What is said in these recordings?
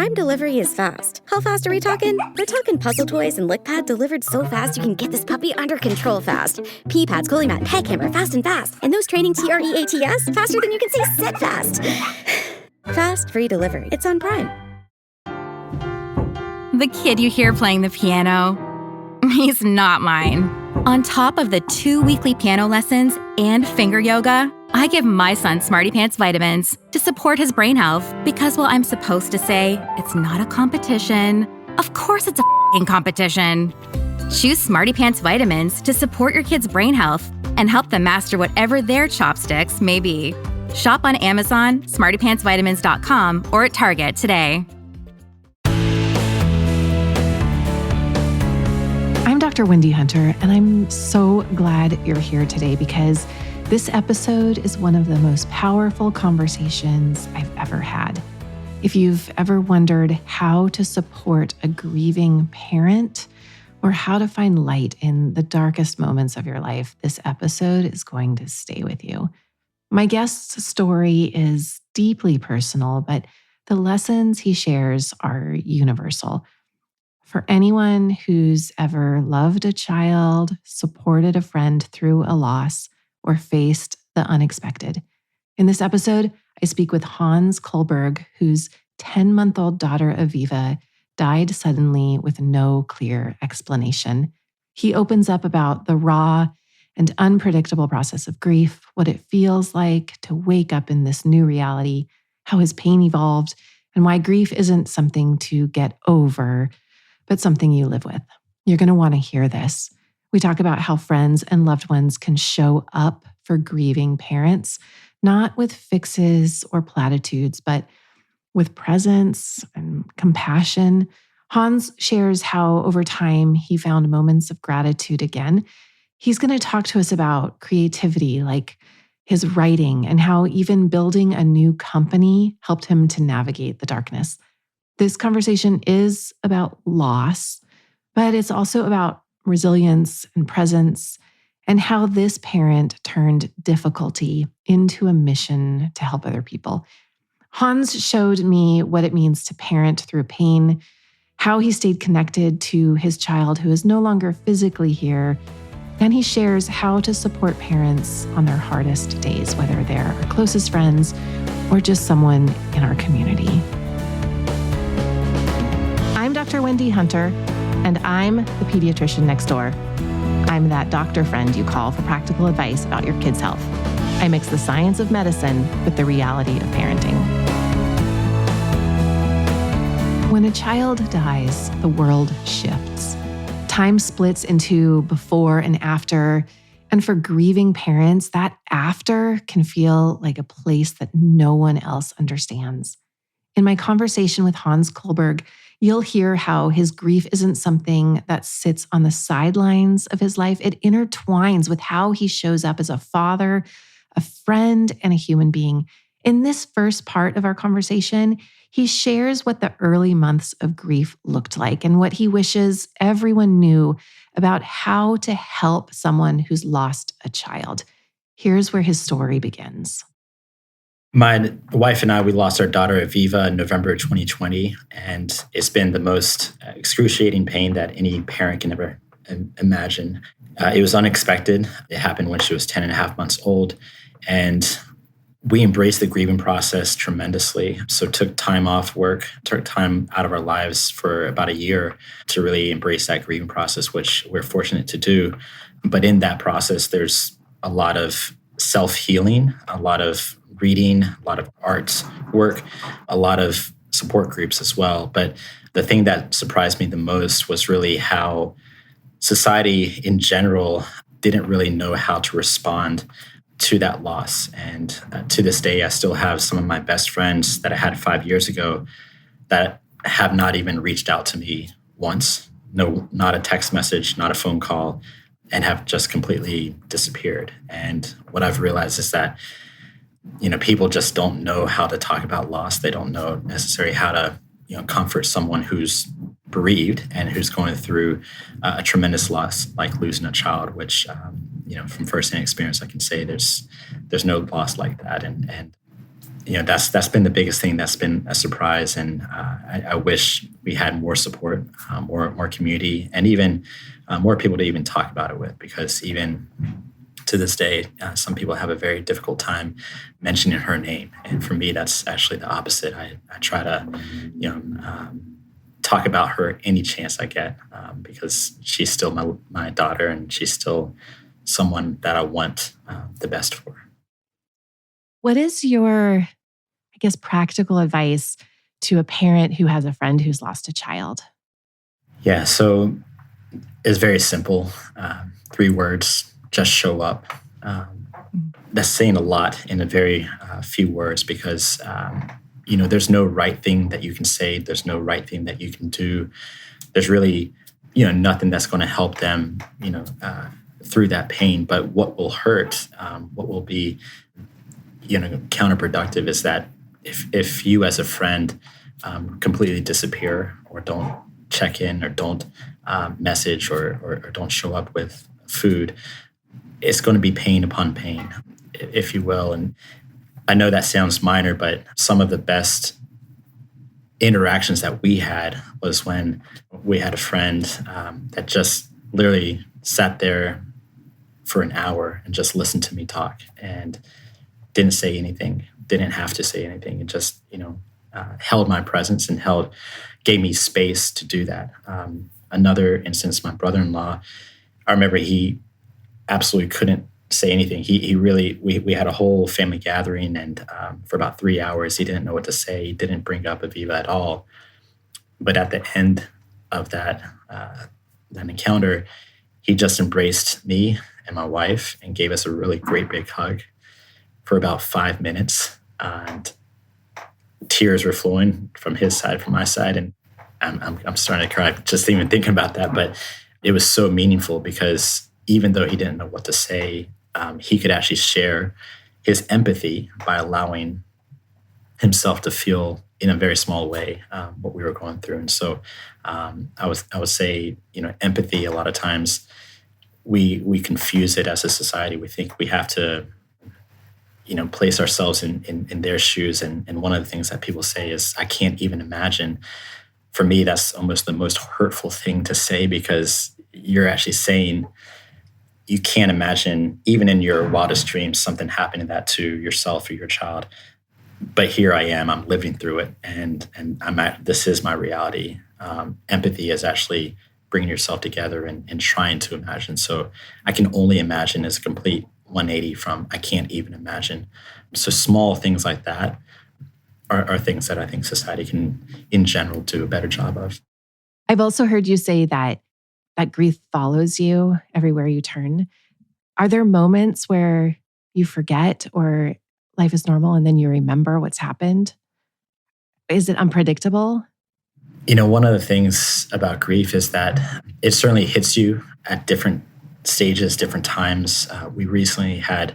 Prime delivery is fast. How fast are we talking? We're talking puzzle toys and lick pad delivered so fast you can get this puppy under control fast. Pee pads, cooling mat, peg hammer, fast and fast. And those training TREATS, faster than you can say sit fast. Fast, free delivery. It's on Prime. The kid you hear playing the piano, he's not mine. On top of the 2 weekly piano lessons and finger yoga, I give my son Smarty Pants vitamins to support his brain health because while I'm supposed to say it's not a competition, of course it's a f***ing competition. Choose Smarty Pants vitamins to support your kid's brain health and help them master whatever their chopsticks may be. Shop on Amazon, smartypantsvitamins.com, or at Target today. I'm Dr. Wendy Hunter, and I'm so glad you're here today because this episode is one of the most powerful conversations I've ever had. If you've ever wondered how to support a grieving parent or how to find light in the darkest moments of your life, this episode is going to stay with you. My guest's story is deeply personal, but the lessons he shares are universal. For anyone who's ever loved a child, supported a friend through a loss, or faced the unexpected. In this episode, I speak with Hans Kullberg, whose 10-month-old daughter, Aviva, died suddenly with no clear explanation. He opens up about the raw and unpredictable process of grief, what it feels like to wake up in this new reality, how his pain evolved, and why grief isn't something to get over, but something you live with. You're going to want to hear this. We talk about how friends and loved ones can show up for grieving parents, not with fixes or platitudes, but with presence and compassion. Hans shares how over time he found moments of gratitude again. He's going to talk to us about creativity, like his writing, and how even building a new company helped him to navigate the darkness. This conversation is about loss, but it's also about resilience and presence and how this parent turned difficulty into a mission to help other people. Hans showed me what it means to parent through pain, how he stayed connected to his child who is no longer physically here, and he shares how to support parents on their hardest days, whether they're our closest friends or just someone in our community. I'm Dr. Wendy Hunter, and I'm the pediatrician next door. I'm that doctor friend you call for practical advice about your kid's health. I mix the science of medicine with the reality of parenting. When a child dies, the world shifts. Time splits into before and after, and for grieving parents, that after can feel like a place that no one else understands. In my conversation with Hans Kullberg, you'll hear how his grief isn't something that sits on the sidelines of his life. It intertwines with how he shows up as a father, a friend, and a human being. In this first part of our conversation, he shares what the early months of grief looked like and what he wishes everyone knew about how to help someone who's lost a child. Here's where his story begins. My wife and I, we lost our daughter, Aviva, in November 2020, and it's been the most excruciating pain that any parent can ever imagine. It was unexpected. It happened when she was 10 and a half months old, and we embraced the grieving process tremendously. So took time off work, took time out of our lives for about a year to really embrace that grieving process, which we're fortunate to do. But in that process, there's a lot of self-healing, a lot of reading, a lot of art work, a lot of support groups as well. But the thing that surprised me the most was really how society in general didn't really know how to respond to that loss. And to this day, I still have some of my best friends that I had 5 years ago that have not even reached out to me once. No, not a text message, not a phone call, and have just completely disappeared. And what I've realized is that people just don't know how to talk about loss. They don't know necessarily how to, comfort someone who's bereaved and who's going through a tremendous loss, like losing a child, which, from firsthand experience, I can say there's no loss like that. And that's been the biggest thing. That's been a surprise, and I wish we had more support, more community, and even more people to even talk about it with. Because even to this day, some people have a very difficult time mentioning her name, and for me, that's actually the opposite. I try to, talk about her any chance I get, because she's still my daughter, and she's still someone that I want the best for. What is your, I guess, practical advice to a parent who has a friend who's lost a child? Yeah, so it's very simple. 3 words, just show up. That's saying a lot in a very few words, because, there's no right thing that you can say. There's no right thing that you can do. There's really, nothing that's going to help them, through that pain. But what will hurt, what will be counterproductive is that if you as a friend completely disappear, or don't check in, or don't message, or don't show up with food, it's going to be pain upon pain, if you will. And I know that sounds minor, but some of the best interactions that we had was when we had a friend that just literally sat there for an hour and just listened to me talk, and didn't say anything, didn't have to say anything, and just, held my presence and gave me space to do that. Another instance, my brother-in-law, I remember he absolutely couldn't say anything. He really, we had a whole family gathering, and for about 3 hours, he didn't know what to say. He didn't bring up Aviva at all. But at the end of that encounter, he just embraced me and my wife and gave us a really great big hug for about 5 minutes, and tears were flowing from his side, from my side, and I'm starting to cry just even thinking about that. But it was so meaningful, because even though he didn't know what to say, he could actually share his empathy by allowing himself to feel in a very small way what we were going through. And so I would say, empathy, a lot of times we confuse it as a society. We think we have to place ourselves in their shoes. And one of the things that people say is, I can't even imagine. For me, that's almost the most hurtful thing to say, because you're actually saying you can't imagine, even in your wildest dreams, something happening that to yourself or your child. But here I am, I'm living through it, and this is my reality. Empathy is actually bringing yourself together and trying to imagine. So I can only imagine is a complete 180 from I can't even imagine. So small things like that are things that I think society can, in general, do a better job of. I've also heard you say that grief follows you everywhere you turn. Are there moments where you forget, or life is normal, and then you remember what's happened? Is it unpredictable? One of the things about grief is that it certainly hits you at different stages, different times. We recently had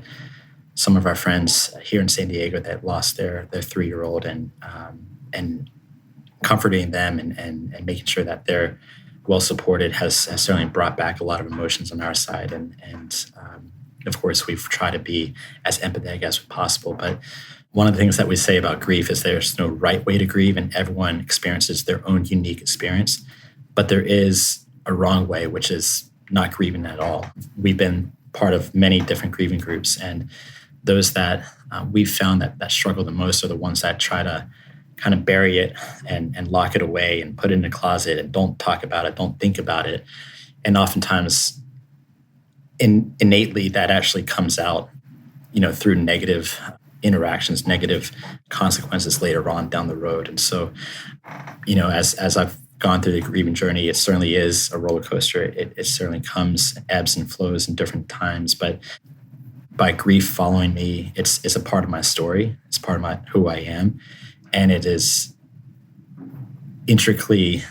some of our friends here in San Diego that lost their 3-year-old, and comforting them and making sure that they're well supported has certainly brought back a lot of emotions on our side. And of course, we've tried to be as empathetic as possible. But one of the things that we say about grief is there's no right way to grieve, and everyone experiences their own unique experience. But there is a wrong way, which is not grieving at all. We've been part of many different grieving groups, and those that we've found that struggle the most are the ones that try to kind of bury it and lock it away and put it in a closet and don't talk about it, don't think about it. And oftentimes, innately, that actually comes out, through negative interactions, negative consequences later on down the road. And so, as I've gone through the grieving journey, it certainly is a roller coaster. It certainly comes, ebbs and flows in different times. But by grief following me, it's a part of my story. It's part of who I am. And it is intricately,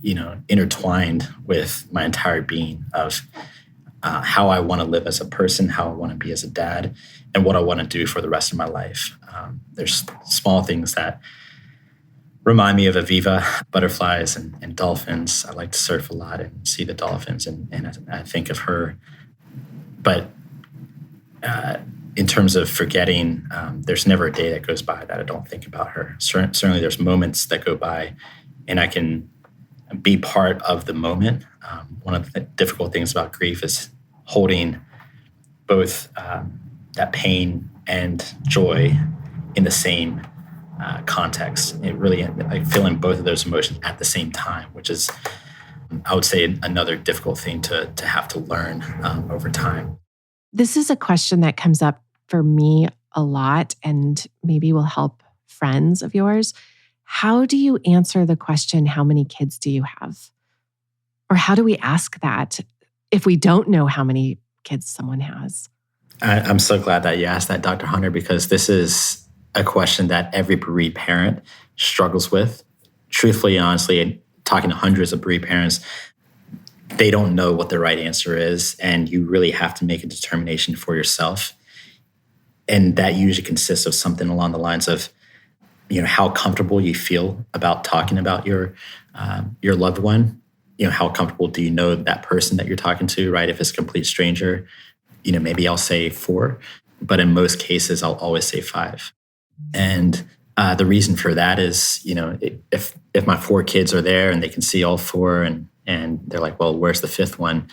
intertwined with my entire being of how I want to live as a person, how I want to be as a dad, and what I want to do for the rest of my life. There's small things that remind me of Aviva, butterflies and dolphins. I like to surf a lot and see the dolphins, and I think of her. But in terms of forgetting, there's never a day that goes by that I don't think about her. Certainly there's moments that go by and I can be part of the moment. One of the difficult things about grief is holding both that pain and joy in the same context. It really, like feeling both of those emotions at the same time, which is, I would say, another difficult thing to have to learn over time. This is a question that comes up for me a lot and maybe will help friends of yours. How do you answer the question, how many kids do you have? Or how do we ask that if we don't know how many kids someone has? I'm so glad that you asked that, Dr. Hunter, because this is a question that every bereaved parent struggles with. Truthfully and honestly, talking to hundreds of bereaved parents, they don't know what the right answer is, and you really have to make a determination for yourself. And that usually consists of something along the lines of, how comfortable you feel about talking about your loved one. How comfortable do you know that person that you're talking to, right? If it's a complete stranger, maybe I'll say 4, but in most cases, I'll always say 5. And the reason for that is, if my 4 kids are there and they can see all 4 and they're like, well, where's the 5th one?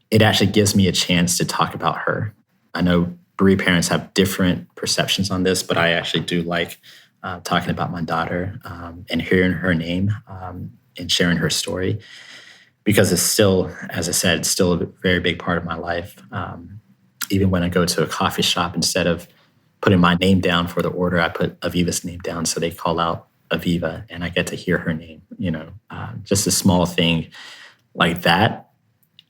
It actually gives me a chance to talk about her. I know bereaved parents have different perceptions on this, but I actually do like talking about my daughter and hearing her name and sharing her story, because it's still, as I said, it's still a very big part of my life. Even when I go to a coffee shop, instead of putting my name down for the order, I put Aviva's name down, so they call out Aviva and I get to hear her name. Just a small thing like that,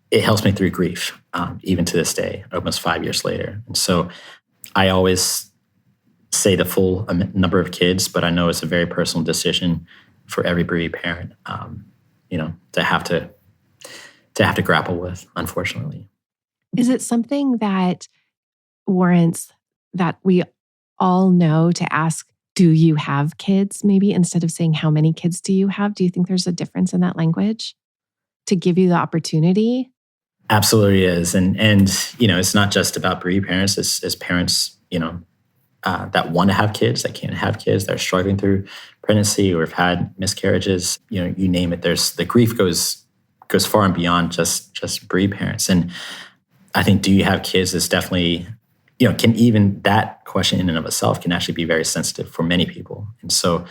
it helps me through grief, even to this day, almost 5 years later. And so I always say the full number of kids, but I know it's a very personal decision for every bereaved parent, to have to grapple with, unfortunately. Is it something that warrants that we all know to ask, do you have kids, maybe instead of saying, how many kids do you have? Do you think there's a difference in that language to give you the opportunity? Absolutely is. And it's not just about bereaved parents. As parents, that want to have kids, that can't have kids, that are struggling through pregnancy or have had miscarriages, you name it. The grief goes far and beyond just bereaved parents. And I think, do you have kids is definitely, can even that question in and of itself can actually be very sensitive for many people. And so,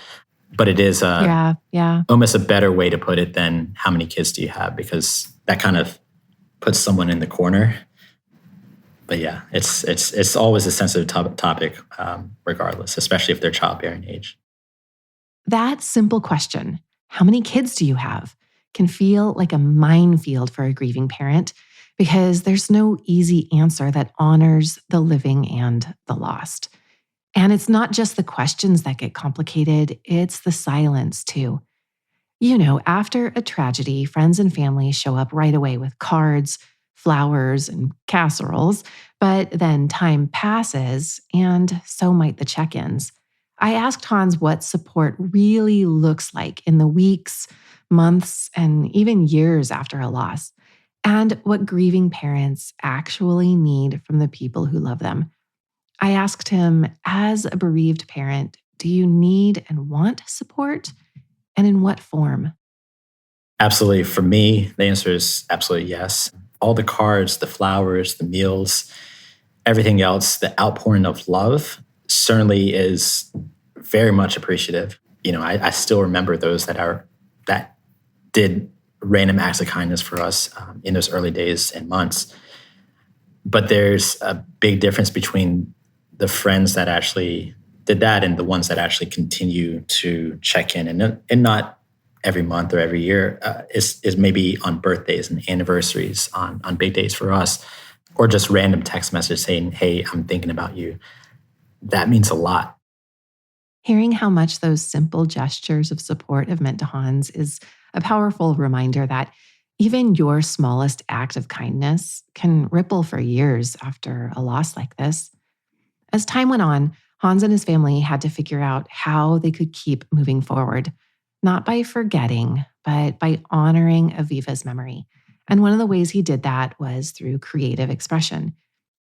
but it is almost a better way to put it than how many kids do you have, because that kind of puts someone in the corner. But yeah, it's always a sensitive topic, regardless, especially if they're childbearing age. That simple question, how many kids do you have, can feel like a minefield for a grieving parent, because there's no easy answer that honors the living and the lost. And it's not just the questions that get complicated, it's the silence too. After a tragedy, friends and family show up right away with cards, flowers, and casseroles, but then time passes, and so might the check-ins. I asked Hans what support really looks like in the weeks, months, and even years after a loss, and what grieving parents actually need from the people who love them. I asked him, as a bereaved parent, do you need and want support? And in what form? Absolutely. For me, the answer is absolutely yes. All the cards, the flowers, the meals, everything else, the outpouring of love certainly is very much appreciative. I still remember those that did random acts of kindness for us in those early days and months. But there's a big difference between the friends that actually did that and the ones that actually continue to check in, and not every month or every year, is maybe on birthdays and anniversaries, on big days for us, or just random text message saying, hey, I'm thinking about you. That means a lot. Hearing how much those simple gestures of support have meant to Hans is a powerful reminder that even your smallest act of kindness can ripple for years after a loss like this. As time went on, Hans and his family had to figure out how they could keep moving forward, not by forgetting, but by honoring Aviva's memory. And one of the ways he did that was through creative expression.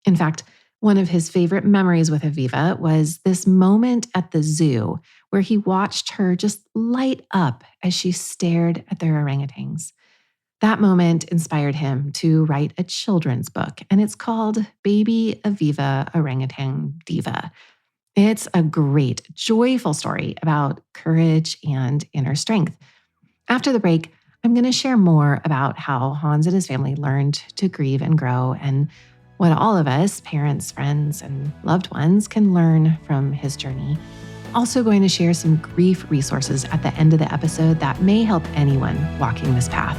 In fact, One of his favorite memories with Aviva was this moment at the zoo where he watched her just light up as she stared at their orangutans. That moment inspired him to write a children's book, and it's called Baby Aviva Orangutan Diva. It's a great, joyful story about courage and inner strength. After the break, I'm going to share more about how Hans and his family learned to grieve and grow, and what all of us, parents, friends, and loved ones, can learn from his journey. Also going to share some grief resources at the end of the episode that may help anyone walking this path.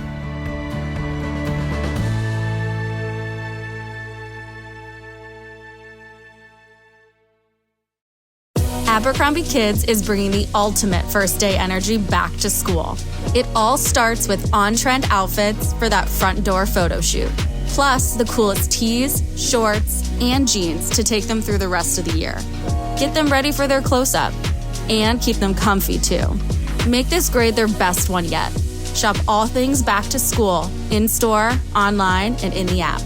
Abercrombie Kids is bringing the ultimate first day energy back to school. It all starts with on-trend outfits for that front door photo shoot. Plus, the coolest tees, shorts, and jeans to take them through the rest of the year. Get them ready for their close-up, and keep them comfy too. Make this grade their best one yet. Shop all things back to school, in-store, online, and in the app.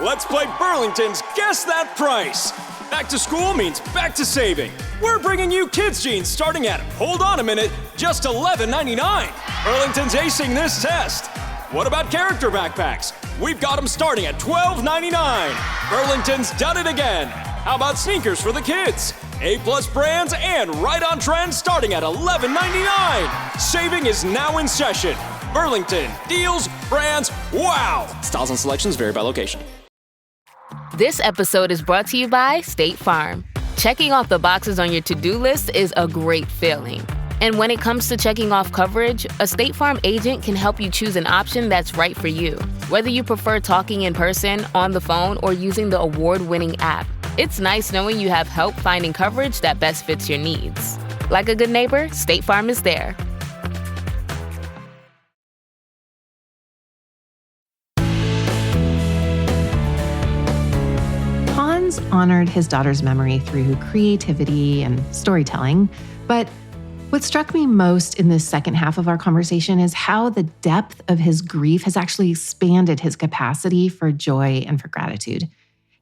Let's play Burlington's Guess That Price. Back to school means back to saving. We're bringing you kids' jeans starting at, hold on a minute, just $11.99. Burlington's acing this test. What about character backpacks? We've got them starting at $12.99. Burlington's done it again. How about sneakers for the kids? A-plus brands and right on trend starting at $11.99. Saving is now in session. Burlington, deals, brands, wow! Styles and selections vary by location. This episode is brought to you by State Farm. Checking off the boxes on your to-do list is a great feeling. And when it comes to checking off coverage, a State Farm agent can help you choose an option that's right for you. Whether you prefer talking in person, on the phone, or using the award-winning app, it's nice knowing you have help finding coverage that best fits your needs. Like a good neighbor, State Farm is there. Hans honored his daughter's memory through creativity and storytelling, but what struck me most in this second half of our conversation is how the depth of his grief has actually expanded his capacity for joy and for gratitude.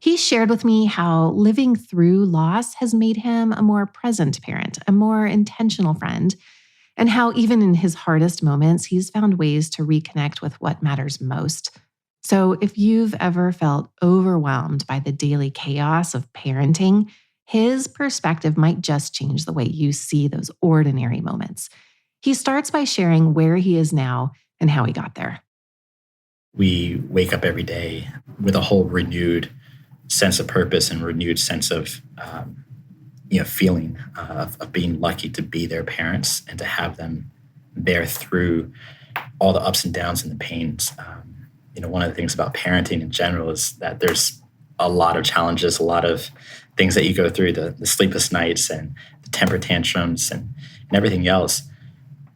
He shared with me how living through loss has made him a more present parent, a more intentional friend, and how even in his hardest moments, he's found ways to reconnect with what matters most. So if you've ever felt overwhelmed by the daily chaos of parenting, his perspective might just change the way you see those ordinary moments. He starts by sharing where he is now and how he got there. We wake up every day with a whole renewed sense of purpose and renewed sense of feeling of being lucky to be their parents and to have them bear through all the ups and downs and the pains. One of the things about parenting in general is that there's a lot of challenges, a lot of things that you go through, the sleepless nights and the temper tantrums and everything else.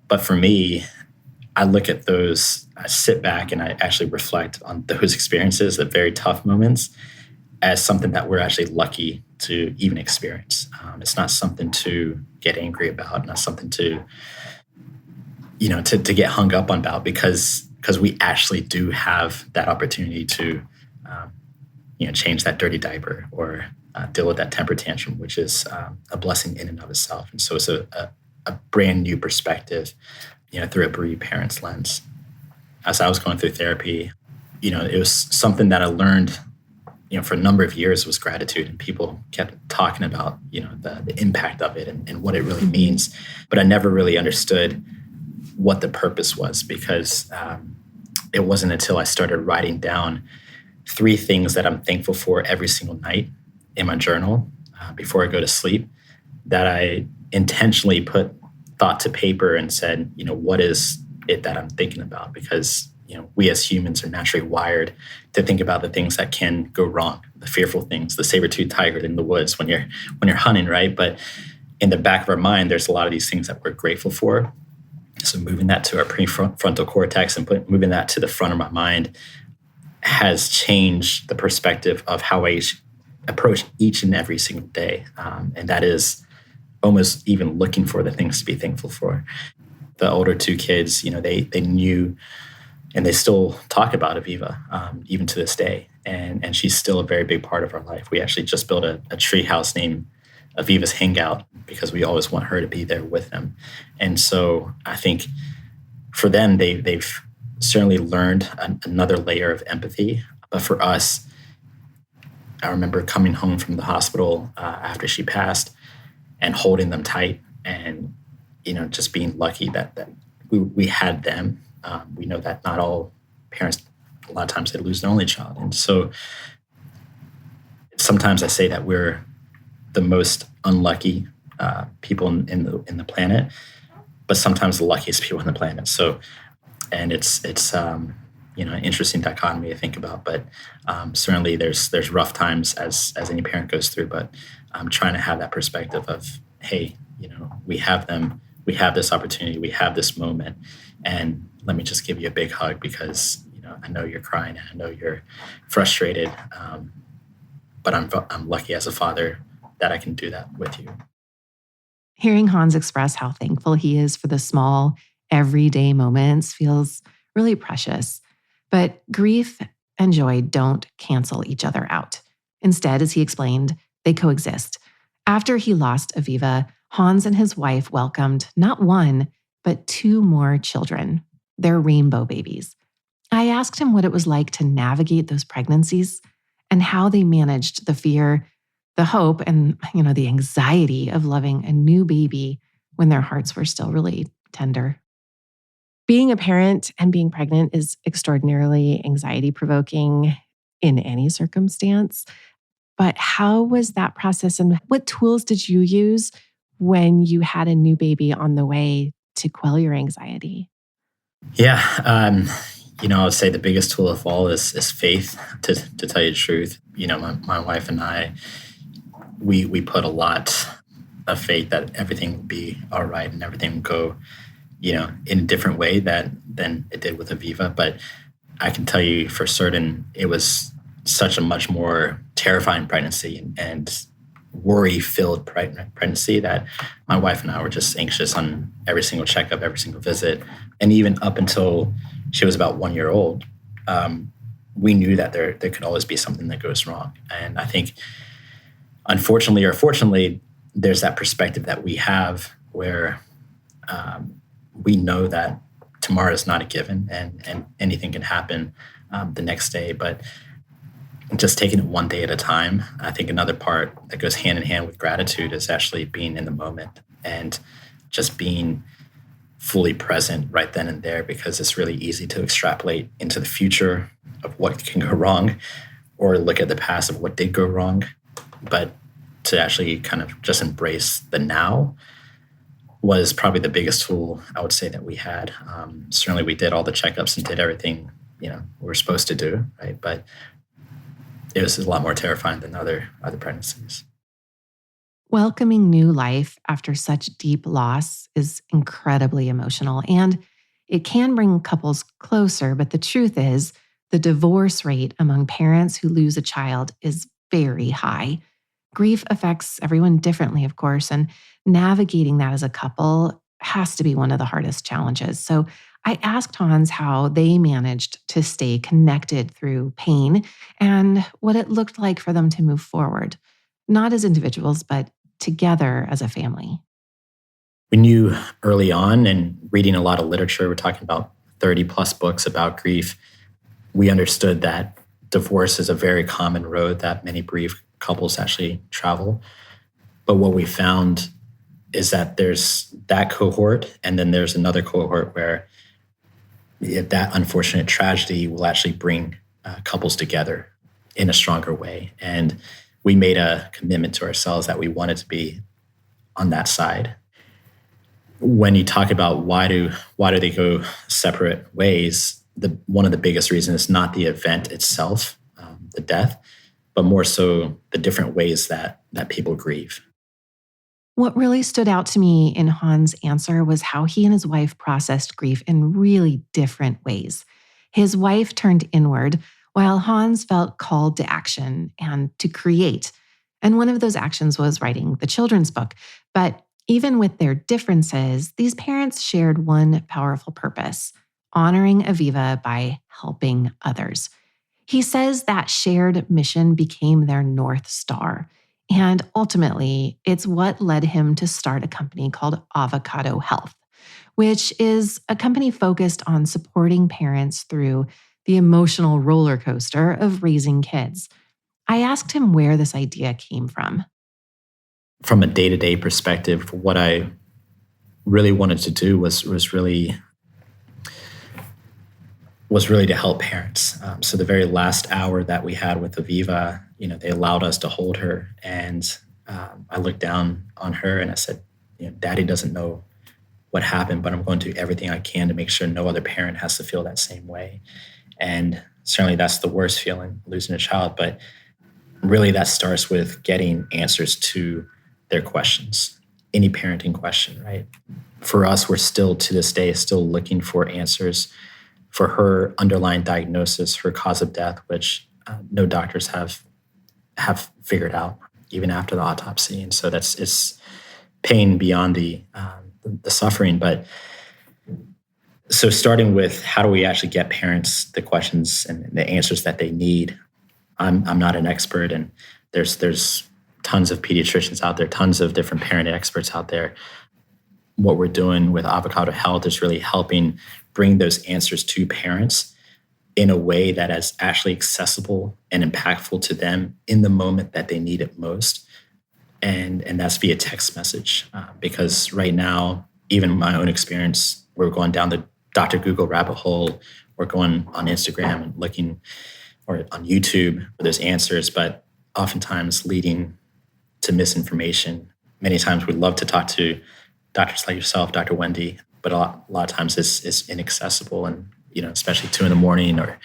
But for me, I look at those, I sit back and I actually reflect on those experiences, the very tough moments, as something that we're actually lucky to even experience. It's not something to get angry about, not something to get hung up on about because we actually do have that opportunity to change that dirty diaper or deal with that temper tantrum, which is a blessing in and of itself. And so it's a brand new perspective, through a bereaved parent's lens. As I was going through therapy, it was something that I learned, for a number of years was gratitude, and people kept talking about, the impact of it and what it really means. But I never really understood what the purpose was because it wasn't until I started writing down 3 things that I'm thankful for every single night in my journal before I go to sleep that I intentionally put thought to paper and said, what is it that I'm thinking about? Because, we as humans are naturally wired to think about the things that can go wrong, the fearful things, the saber-toothed tiger in the woods when you're hunting, right? But in the back of our mind, there's a lot of these things that we're grateful for. So moving that to our prefrontal cortex and moving that to the front of my mind has changed the perspective of how I approach each and every single day. And that is almost even looking for the things to be thankful for. The older 2 kids, they knew, And they still talk about Aviva, even to this day. And she's still a very big part of our life. We actually just built a tree house named Aviva's Hangout because we always want her to be there with them. And so I think for them, they've certainly learned another layer of empathy. But for us, I remember coming home from the hospital after she passed and holding them tight and, just being lucky that we had them. We know that not all parents, a lot of times they lose their only child. And so sometimes I say that we're the most unlucky people in the planet, but sometimes the luckiest people on the planet. So, and it's an interesting dichotomy to think about, but certainly there's rough times as any parent goes through, but I'm trying to have that perspective of, hey, we have them, we have this opportunity, we have this moment, and let me just give you a big hug because, I know you're crying and I know you're frustrated, but I'm lucky as a father that I can do that with you. Hearing Hans express how thankful he is for the small, everyday moments feels really precious. But grief and joy don't cancel each other out. Instead, as he explained, they coexist. After he lost Aviva, Hans and his wife welcomed not one, but 2 more children, their rainbow babies. I asked him what it was like to navigate those pregnancies and how they managed the fear, the hope, and the anxiety of loving a new baby when their hearts were still really tender. Being a parent and being pregnant is extraordinarily anxiety-provoking in any circumstance. But how was that process, and what tools did you use when you had a new baby on the way to quell your anxiety? Yeah, I would say the biggest tool of all is faith, to tell you the truth. My wife and I, we put a lot of faith that everything would be all right and everything would go, in a different way than it did with Aviva. But I can tell you for certain, it was such a much more terrifying pregnancy and worry-filled pregnancy that my wife and I were just anxious on every single checkup, every single visit. And even up until she was about 1 year old, we knew that there could always be something that goes wrong. And I think, unfortunately or fortunately, there's that perspective that we have where we know that tomorrow is not a given and anything can happen the next day. But just taking it one day at a time. I think another part that goes hand in hand with gratitude is actually being in the moment and just being fully present right then and there, because it's really easy to extrapolate into the future of what can go wrong or look at the past of what did go wrong. But to actually kind of just embrace the now was probably the biggest tool I would say that we had. Certainly we did all the checkups and did everything, we were supposed to do, right? But it was a lot more terrifying than other pregnancies. Welcoming new life after such deep loss is incredibly emotional, and it can bring couples closer. But the truth is, the divorce rate among parents who lose a child is very high. Grief affects everyone differently, of course, and navigating that as a couple has to be one of the hardest challenges. So I asked Hans how they managed to stay connected through pain and what it looked like for them to move forward, not as individuals, but together as a family. We knew early on, and reading a lot of literature, we're talking about 30 plus books about grief, we understood that divorce is a very common road that many bereaved couples actually travel. But what we found is that there's that cohort, and then there's another cohort where that unfortunate tragedy will actually bring couples together in a stronger way. And we made a commitment to ourselves that we wanted to be on that side. When you talk about why do they go separate ways, one of the biggest reasons is not the event itself, the death, but more so the different ways that people grieve. What really stood out to me in Hans' answer was how he and his wife processed grief in really different ways. His wife turned inward, while Hans felt called to action and to create. And one of those actions was writing the children's book. But even with their differences, these parents shared one powerful purpose: honoring Aviva by helping others. He says that shared mission became their North Star. And ultimately, it's what led him to start a company called Avocado Health, which is a company focused on supporting parents through the emotional roller coaster of raising kids. I asked him where this idea came from. From a day-to-day perspective, what I really wanted to do was really to help parents. So the very last hour that we had with Aviva, they allowed us to hold her. And I looked down on her and I said, Daddy doesn't know what happened, but I'm going to do everything I can to make sure no other parent has to feel that same way. And certainly that's the worst feeling, losing a child. But really that starts with getting answers to their questions, any parenting question, right? For us, we're still to this day still looking for answers for her underlying diagnosis, her cause of death, which no doctors have figured out even after the autopsy. And so it's pain beyond the suffering. But so starting with how do we actually get parents the questions and the answers that they need? I'm not an expert, and there's tons of pediatricians out there, tons of different parenting experts out there. What we're doing with Avocado Health is really helping bring those answers to parents in a way that is actually accessible and impactful to them in the moment that they need it most. And that's via text message. Because right now, even in my own experience, we're going down the Dr. Google rabbit hole. We're going on Instagram and looking, or on YouTube for those answers, but oftentimes leading to misinformation. Many times we'd love to talk to doctors like yourself, Dr. Wendy, but a lot of times it's inaccessible, and especially 2 a.m, or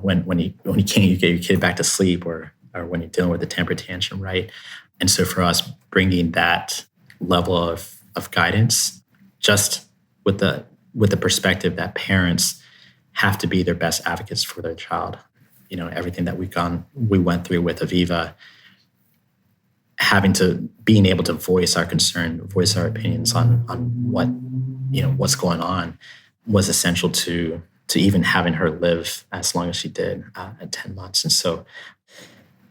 when you can't get your kid back to sleep, or when you're dealing with a temper tantrum, right? And so for us, bringing that level of guidance, just with the perspective that parents have to be their best advocates for their child. Everything that we went through with Aviva, being able to voice our concern, voice our opinions on what's going on, was essential to even having her live as long as she did at 10 months. And so,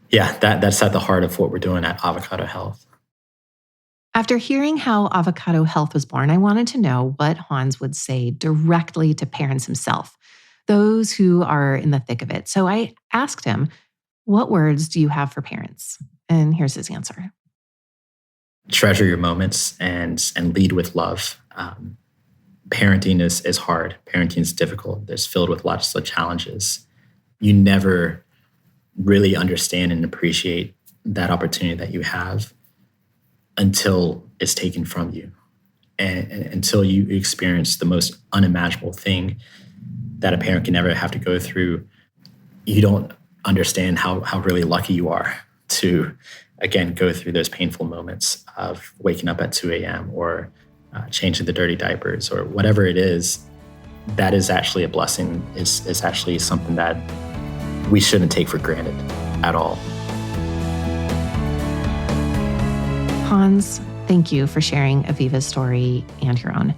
yeah, that's at the heart of what we're doing at Avocado Health. After hearing how Avocado Health was born, I wanted to know what Hans would say directly to parents himself, those who are in the thick of it. So I asked him, what words do you have for parents? And here's his answer. Treasure your moments and lead with love. Parenting is hard. Parenting is difficult. It's filled with lots of challenges. You never really understand and appreciate that opportunity that you have until it's taken from you, and until you experience the most unimaginable thing that a parent can ever have to go through. You don't understand how really lucky you are to, again, go through those painful moments of waking up at 2 a.m. or changing the dirty diapers or whatever it is. That is actually a blessing, is actually something that we shouldn't take for granted at all. Hans, thank you for sharing Aviva's story and your own.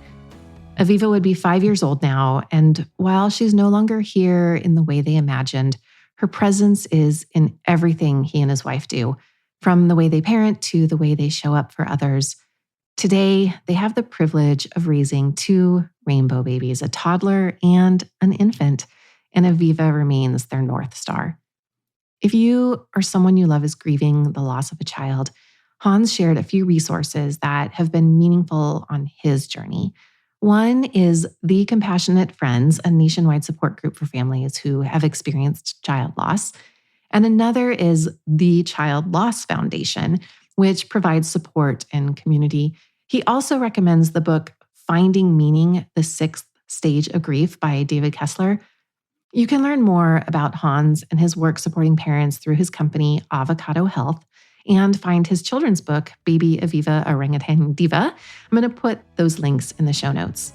Aviva would be 5 years old now, and while she's no longer here in the way they imagined, her presence is in everything he and his wife do, from the way they parent to the way they show up for others. Today, they have the privilege of raising 2 rainbow babies, a toddler and an infant, and Aviva remains their North Star. If you or someone you love is grieving the loss of a child, Hans shared a few resources that have been meaningful on his journey. One is The Compassionate Friends, a nationwide support group for families who have experienced child loss. And another is the Child Loss Foundation, which provides support and community. He also recommends the book Finding Meaning, The Sixth Stage of Grief by David Kessler. You can learn more about Hans and his work supporting parents through his company, Avocado Health, and find his children's book, Baby Aviva Orangutan Diva. I'm going to put those links in the show notes.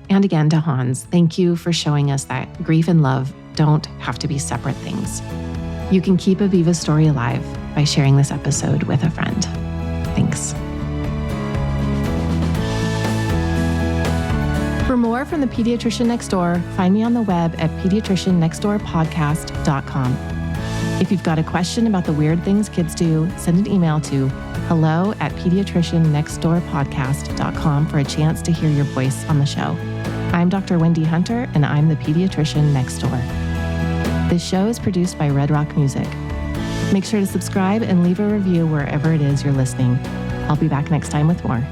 And again, to Hans, thank you for showing us that grief and love don't have to be separate things. You can keep Aviva's story alive by sharing this episode with a friend. Thanks. For more from the Pediatrician Next Door, find me on the web at pediatriciannextdoorpodcast.com. If you've got a question about the weird things kids do, send an email to hello@pediatriciannextdoorpodcast.com for a chance to hear your voice on the show. I'm Dr. Wendy Hunter, and I'm the Pediatrician Next Door. This show is produced by Red Rock Music. Make sure to subscribe and leave a review wherever it is you're listening. I'll be back next time with more.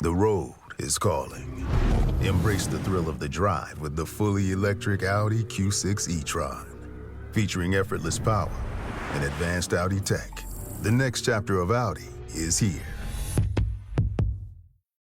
The road is calling. Embrace the thrill of the drive with the fully electric Audi Q6 e-tron. Featuring effortless power and advanced Audi tech, the next chapter of Audi is here.